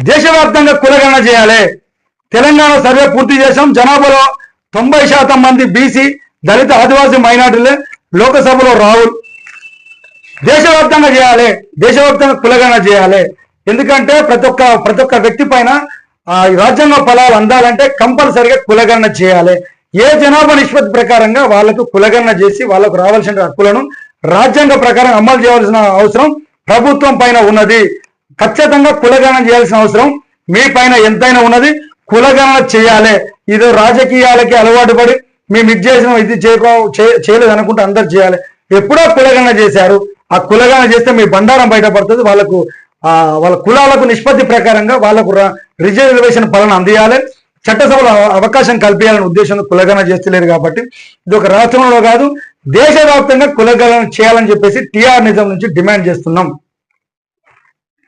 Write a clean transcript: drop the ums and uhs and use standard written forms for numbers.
దేశవ్యాప్తంగా కులగణన చేయాలి. తెలంగాణ సర్వే పూర్తి చేశాం. జనాభాలో 90% మంది బీసీ, దళిత, ఆదివాసీ, మైనార్టీలే. లోకసభలో రాహుల్. దేశవ్యాప్తంగా చేయాలి, దేశవ్యాప్తంగా కులగణన చేయాలి. ఎందుకంటే ప్రతి ఒక్క వ్యక్తి పైన రాజ్యాంగ ఫలాలు అందాలంటే కంపల్సరిగా కులగణన చేయాలి. ఏ జనాభా నిష్పత్తి ప్రకారంగా వాళ్లకు కులగణన చేసి వాళ్లకు రావాల్సిన హక్కులను రాజ్యాంగ ప్రకారం అమలు చేయాల్సిన అవసరం ప్రభుత్వం పైన ఉన్నది. ఖచ్చితంగా కులగణన చేయాల్సిన అవసరం మీ పైన ఎంతైనా ఉన్నది. కులగణన చేయాలి. ఇది రాజకీయాలకి అలవాటు పడి మేము ఇది చేసిన ఇది చేయలేదు అనుకుంటే అందరు చేయాలి. ఎప్పుడో కులగణన చేశారు. ఆ కులగణన చేస్తే మీ బండారం బయటపడుతుంది. వాళ్ళ కులాలకు నిష్పత్తి ప్రకారంగా వాళ్ళకు రిజర్వేషన్ పాలన అందియాలి. చట్టసభలో అవకాశం కల్పించాలనే ఉద్దేశంతో కులగణన చేస్తలేరు. కాబట్టి ఇది ఒక రాష్ట్రంలో కాదు, దేశవ్యాప్తంగా కులగణన చేయాలని చెప్పేసి టీఆర్ నిజం నుంచి డిమాండ్ చేస్తున్నాం.